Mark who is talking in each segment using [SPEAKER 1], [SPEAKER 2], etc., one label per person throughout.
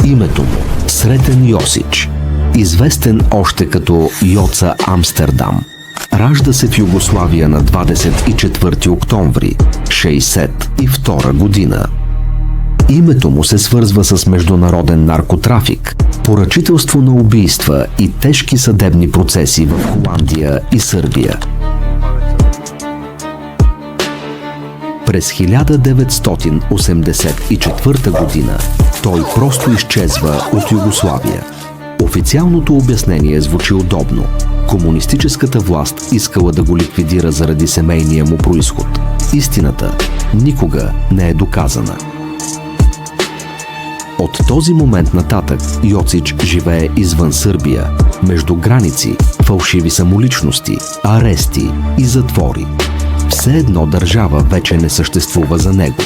[SPEAKER 1] Името му – Сретен Йосич, известен още като Йоца Амстердам. Ражда се в Югославия на 24 октомври 1962 година. Името му се свързва с международен наркотрафик, поръчителство на убийства и тежки съдебни процеси в Холандия и Сърбия. През 1984 година той просто изчезва от Югославия. Официалното обяснение звучи удобно. Комунистическата власт искала да го ликвидира заради семейния му произход. Истината никога не е доказана. От този момент нататък Йоцич живее извън Сърбия, между граници, фалшиви самоличности, арести и затвори. Все едно държава вече не съществува за него.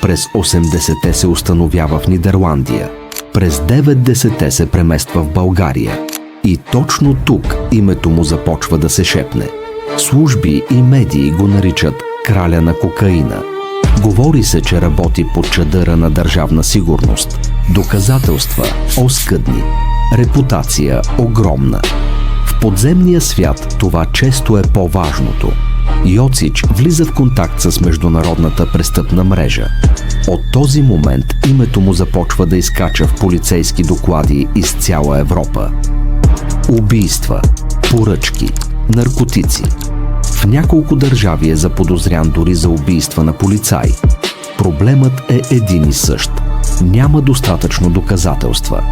[SPEAKER 1] През 80-те се установява в Нидерландия. През 90-те се премества в България. И точно тук името му започва да се шепне. Служби и медии го наричат краля на кокаина. Говори се, че работи под чадъра на Държавна сигурност. Доказателства оскъдни. Репутация огромна. В подземния свят това често е по-важното. Йоцич влиза в контакт с международната престъпна мрежа. От този момент името му започва да изкача в полицейски доклади из цяла Европа. Убийства, поръчки, наркотици. В няколко държави е заподозрян дори за убийства на полицаи. Проблемът е един и същ. Няма достатъчно доказателства.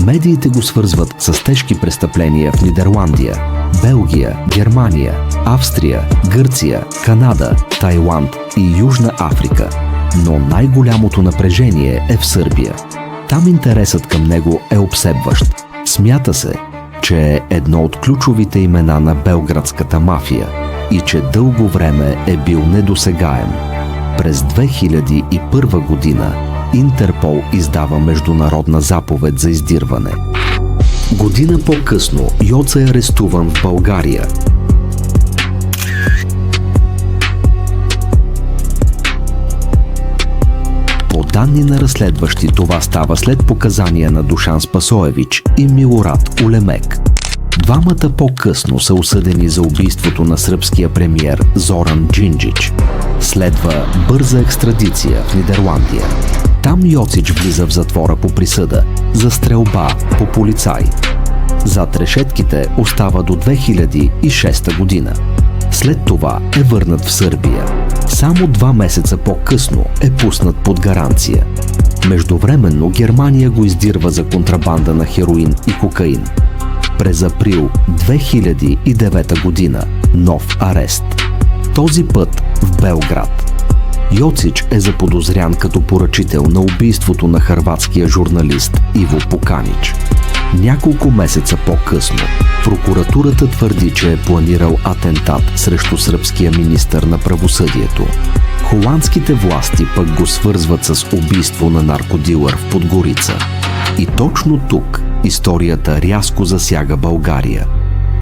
[SPEAKER 1] Медиите го свързват с тежки престъпления в Нидерландия, Белгия, Германия, Австрия, Гърция, Канада, Тайланд и Южна Африка. Но най-голямото напрежение е в Сърбия. Там интересът към него е обсебващ. Смята се, че е едно от ключовите имена на белградската мафия и че дълго време е бил недосегаем. През 2001 година Интерпол издава международна заповед за издирване. Година по-късно Йоца е арестуван в България. По данни на разследващи, това става след показания на Душан Спасоевич и Милорад Улемек. Двамата по-късно са осъдени за убийството на сръбския премиер Зоран Джинджич. Следва бърза екстрадиция в Нидерландия. Там Йоцич влиза в затвора по присъда за стрелба по полицай. Зад решетките остава до 2006 година. След това е върнат в Сърбия. Само 2 месеца по-късно е пуснат под гаранция. Междувременно Германия го издирва за контрабанда на хероин и кокаин. През април 2009 година нов арест. Този път в Белград. Йоцич е заподозрян като поръчител на убийството на хърватския журналист Иво Поканич. Няколко месеца по-късно прокуратурата твърди, че е планирал атентат срещу сръбския министър на правосъдието. Холандските власти пък го свързват с убийство на наркодилър в Подгорица. И точно тук историята рязко засяга България.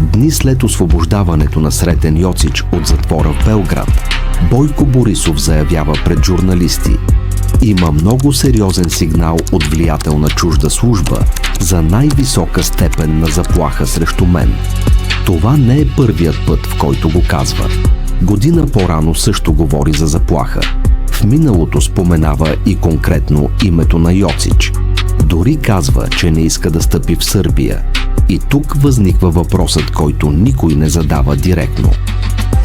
[SPEAKER 1] Дни след освобождаването на Сретен Йоцич от затвора в Белград, Бойко Борисов заявява пред журналисти: има много сериозен сигнал от влиятелна чужда служба за най-висока степен на заплаха срещу мен. Това не е първият път, в който го казва. Година по-рано също говори за заплаха. В миналото споменава и конкретно името на Йоцич. Дори казва, че не иска да стъпи в Сърбия. И тук възниква въпросът, който никой не задава директно.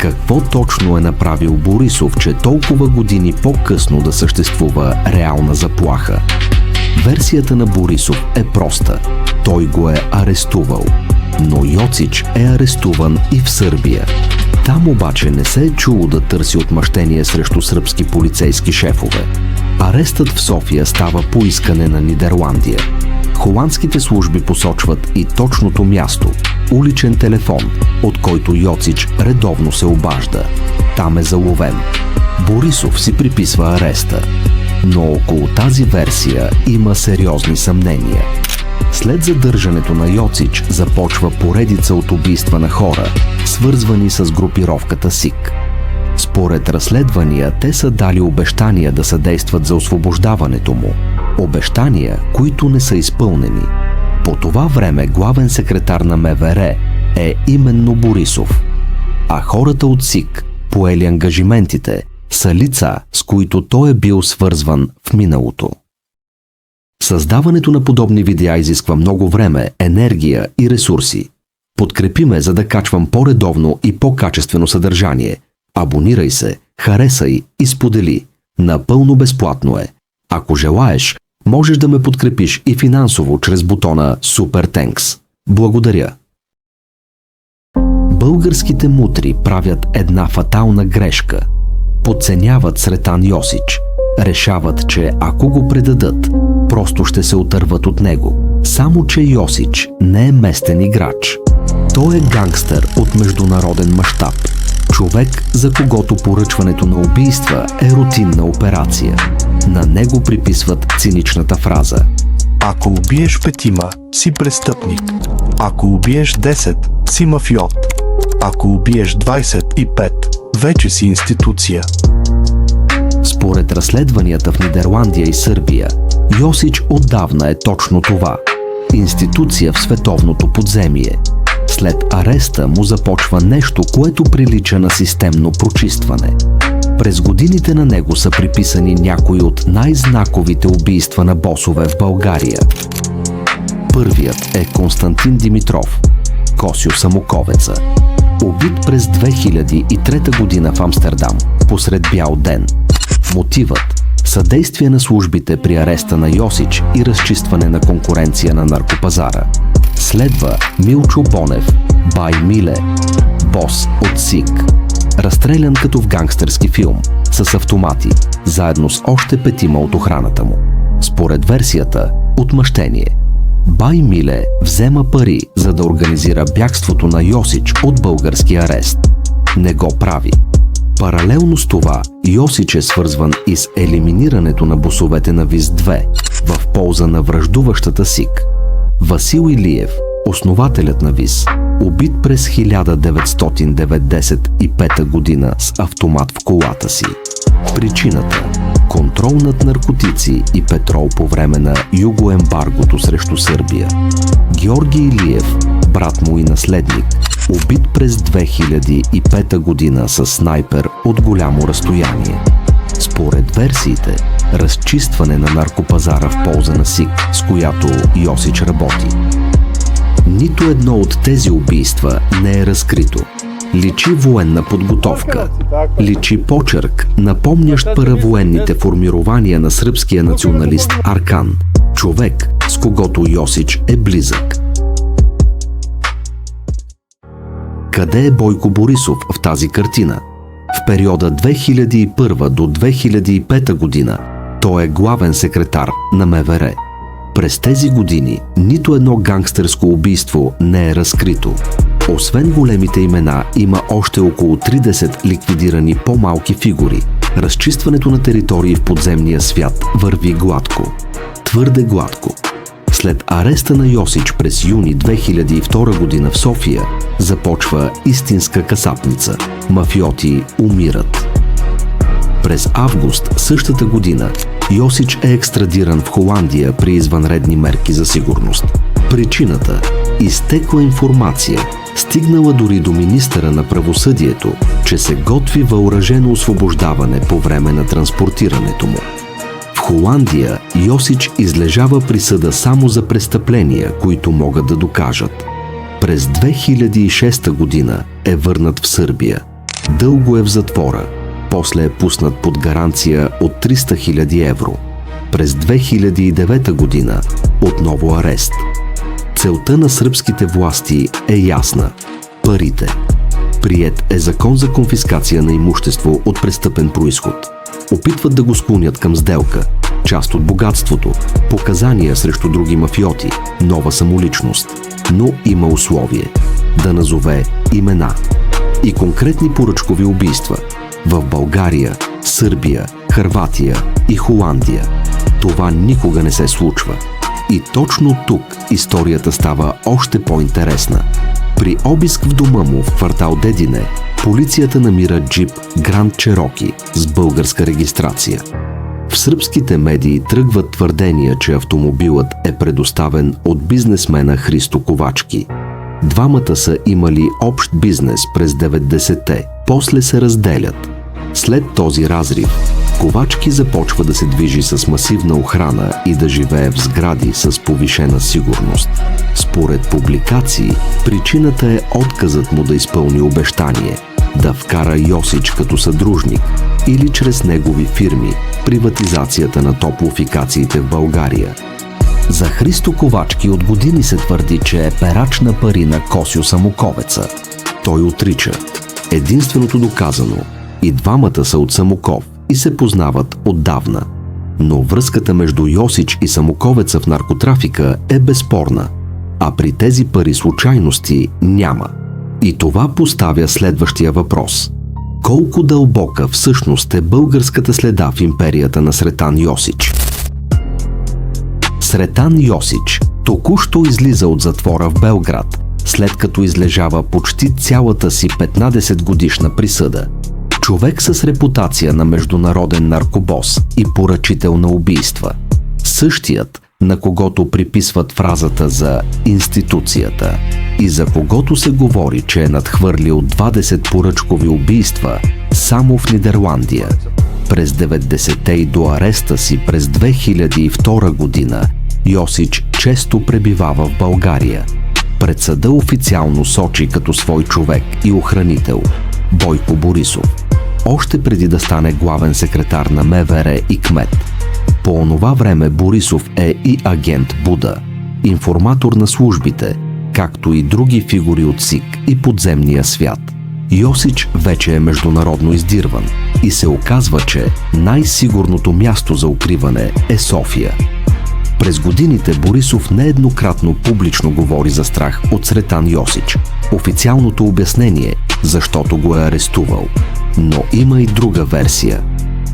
[SPEAKER 1] Какво точно е направил Борисов, че толкова години по-късно да съществува реална заплаха? Версията на Борисов е проста. Той го е арестувал. Но Йоцич е арестуван и в Сърбия. Там обаче не се е чуло да търси отмъщение срещу сръбски полицейски шефове. Арестът в София става по искане на Нидерландия. Холандските служби посочват и точното място – уличен телефон, от който Йоцич редовно се обажда. Там е заловен. Борисов си приписва ареста. Но около тази версия има сериозни съмнения. След задържането на Йоцич започва поредица от убийства на хора, свързвани с групировката СИК. Според разследвания, те са дали обещания да съдействат за освобождаването му. Обещания, които не са изпълнени. По това време главен секретар на МВР е именно Борисов. А хората от СИК, поели ангажиментите, са лица, с които той е бил свързван в миналото. Създаването на подобни видеа изисква много време, енергия и ресурси. Подкрепи ме, за да качвам по-редовно и по-качествено съдържание. Абонирай се, харесай и сподели. Напълно безплатно е. Ако желаеш, можеш да ме подкрепиш и финансово чрез бутона Super Thanks. Благодаря. Българските мутри правят една фатална грешка. Подценяват Сретан Йосич. Решават, че ако го предадат, просто ще се отърват от него. Само че Йосич не е местен играч. Той е гангстер от международен мащаб. Човек, за когото поръчването на убийства е рутинна операция. На него приписват циничната фраза:
[SPEAKER 2] ако убиеш 5, си престъпник. Ако убиеш 10, си мафиот. Ако убиеш 25, вече си институция.
[SPEAKER 1] Според разследванията в Нидерландия и Сърбия, Йосич отдавна е точно това – институция в световното подземие. След ареста му започва нещо, което прилича на системно прочистване. През годините на него са приписани някои от най-знаковите убийства на босове в България. Първият е Константин Димитров, Косьо Самоковеца. Убит през 2003 година в Амстердам, посред бял ден. Мотивът – съдействие на службите при ареста на Йосич и разчистване на конкуренция на наркопазара. Следва Милчо Бонев, Бай Миле, бос от СИК. Разстрелян като в гангстърски филм, с автомати, заедно с още 5 от охраната му. Според версията – отмъщение. Бай Миле взема пари, за да организира бягството на Йосич от български арест. Не го прави. Паралелно с това, Йосич е свързван и с елиминирането на босовете на ВИС-2 в полза на враждуващата СИК. Васил Илиев, основателят на ВИС, убит през 1995 година с автомат в колата си. Причината – контрол над наркотици и петрол по време на югоембаргото срещу Сърбия. Георги Илиев, брат му и наследник, убит през 2005 година с снайпер от голямо разстояние. Според версиите, разчистване на наркопазара в полза на СИК, с която Йосич работи. Нито едно от тези убийства не е разкрито. Личи военна подготовка. Личи почерк, напомнящ паравоенните формирования на сръбския националист Аркан, човек, с когото Йосич е близък. Къде е Бойко Борисов в тази картина? В периода 2001 до 2005 година той е главен секретар на МВР. През тези години нито едно гангстерско убийство не е разкрито. Освен големите имена, има още около 30 ликвидирани по-малки фигури. Разчистването на територии в подземния свят върви гладко. Твърде гладко. След ареста на Йосич през юни 2002 година в София започва истинска касапница. Мафиоти умират. През август същата година Йосич е екстрадиран в Холандия при извънредни мерки за сигурност. Причината – изтекла информация, стигнала дори до министъра на правосъдието, че се готви въоръжено освобождаване по време на транспортирането му. В Холандия Йосич излежава присъда само за престъпления, които могат да докажат. През 2006 година е върнат в Сърбия. Дълго е в затвора. После е пуснат под гаранция от 300 000 евро. През 2009 година отново арест. Целта на сръбските власти е ясна – парите. Приет е закон за конфискация на имущество от престъпен произход. Опитват да го склонят към сделка, част от богатството, показания срещу други мафиоти, нова самоличност. Но има условие – да назове имена и конкретни поръчкови убийства в България, Сърбия, Хърватия и Холандия. Това никога не се случва. И точно тук историята става още по-интересна. При обиск в дома му в квартал Дедине, полицията намира джип Гранд Чероки с българска регистрация. В сръбските медии тръгват твърдения, че автомобилът е предоставен от бизнесмена Христо Ковачки. Двамата са имали общ бизнес през 90-те, после се разделят. След този разрив, Ковачки започва да се движи с масивна охрана и да живее в сгради с повишена сигурност. Според публикации, причината е отказът му да изпълни обещание да вкара Йосич като съдружник или чрез негови фирми приватизацията на топлофикациите в България. За Христо Ковачки от години се твърди, че е перач на пари на Косьо Самоковеца. Той отрича. Единственото доказано – и двамата са от Самоков и се познават отдавна. Но връзката между Йосич и Самоковеца в наркотрафика е безспорна, а при тези пари случайности няма. И това поставя следващия въпрос. Колко дълбока всъщност е българската следа в империята на Сретан Йосич? Сретан Йосич току-що излиза от затвора в Белград, след като излежава почти цялата си 15-годишна присъда. Човек с репутация на международен наркобос и поръчител на убийства. Същият, на когото приписват фразата за институцията и за когото се говори, че е надхвърлил 20 поръчкови убийства само в Нидерландия. През 90-те и до ареста си през 2002 година Йосич често пребивава в България. Пред съда официално сочи като свой човек и охранител Бойко Борисов, още преди да стане главен секретар на МВР и кмет. По онова време Борисов е и агент Буда, информатор на службите, както и други фигури от СИК и подземния свят. Йосич вече е международно издирван и се оказва, че най-сигурното място за укриване е София. През годините Борисов нееднократно публично говори за страх от Сретан Йосич. Официалното обяснение, защото го е арестувал. Но има и друга версия,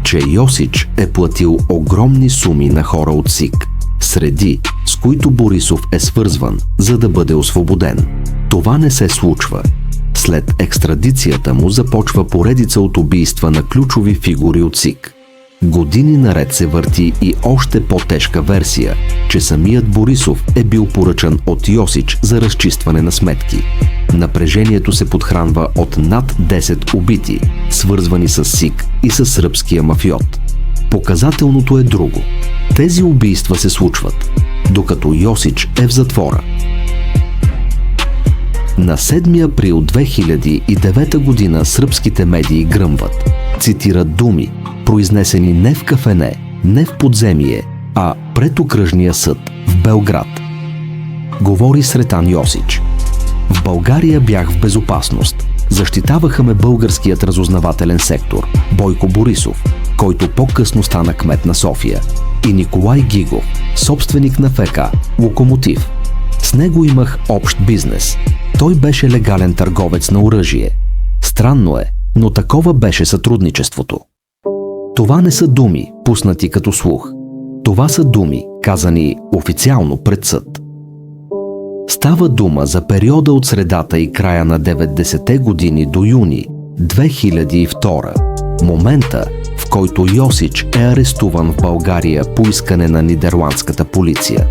[SPEAKER 1] че Йосич е платил огромни суми на хора от СИК, среди с които Борисов е свързван, за да бъде освободен. Това не се случва. След екстрадицията му започва поредица от убийства на ключови фигури от СИК. Години наред се върти и още по-тежка версия, че самият Борисов е бил поръчан от Йосич за разчистване на сметки. Напрежението се подхранва от над 10 убити, свързвани с СИК и с сръбския мафиот. Показателното е друго. Тези убийства се случват, докато Йосич е в затвора. На 7 април 2009 година сръбските медии гръмват. Цитират думи, произнесени не в кафене, не в подземие, а пред окръжния съд в Белград. Говори Сретан Йосич. В България бях в безопасност. Защитаваха ме българският разузнавателен сектор, Бойко Борисов, който по-късно стана кмет на София, и Николай Гигов, собственик на ФК Локомотив. С него имах общ бизнес. Той беше легален търговец на оръжие. Странно е, но такова беше сътрудничеството. Това не са думи, пуснати като слух. Това са думи, казани официално пред съд. Става дума за периода от средата и края на 90-те години до юни 2002, момента, в който Йосич е арестуван в България по искане на нидерландската полиция.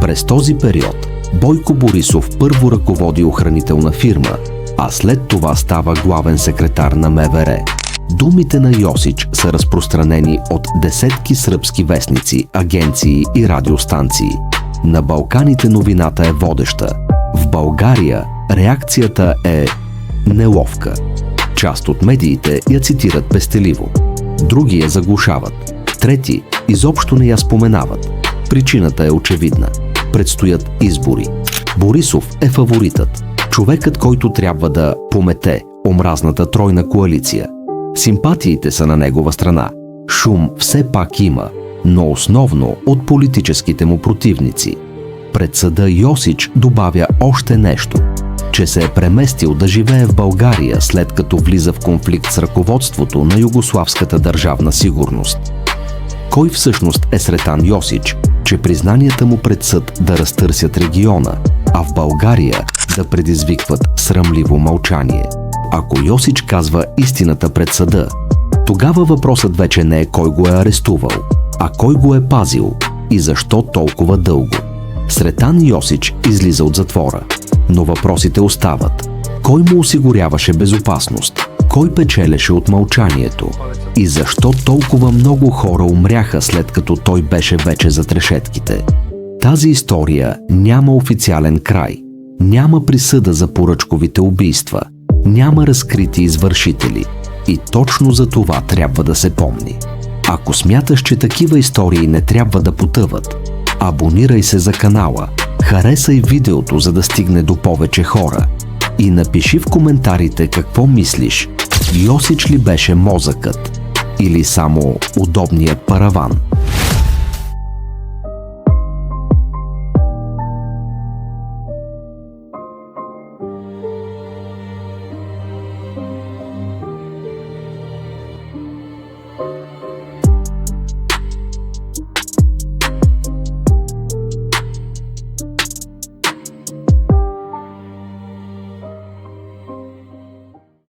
[SPEAKER 1] През този период Бойко Борисов първо ръководи охранителна фирма, а след това става главен секретар на МВР. Думите на Йосич са разпространени от десетки сръбски вестници, агенции и радиостанции. На Балканите новината е водеща. В България реакцията е неловка. Част от медиите я цитират пестеливо. Други я заглушават. Трети изобщо не я споменават. Причината е очевидна. Предстоят избори. Борисов е фаворитът. Човекът, който трябва да помете омразната тройна коалиция. Симпатиите са на негова страна. Шум все пак има, но основно от политическите му противници. Пред съда Йосич добавя още нещо, че се е преместил да живее в България, след като влиза в конфликт с ръководството на Югославската държавна сигурност. Кой всъщност е Сретан Йосич, че признанията му пред съд да разтърсят региона, а в България да предизвикват срамливо мълчание? Ако Йосич казва истината пред съда, тогава въпросът вече не е кой го е арестувал, А кой го е пазил и защо толкова дълго? Сретан Йосич излиза от затвора, но въпросите остават. Кой му осигуряваше безопасност? Кой печелеше от мълчанието? И защо толкова много хора умряха, след като той беше вече зад решетките? Тази история няма официален край. Няма присъда за поръчковите убийства. Няма разкрити извършители. И точно за това трябва да се помни. Ако смяташ, че такива истории не трябва да потъват, абонирай се за канала, харесай видеото, за да стигне до повече хора и напиши в коментарите какво мислиш. Йосич ли беше мозъкът или само удобният параван?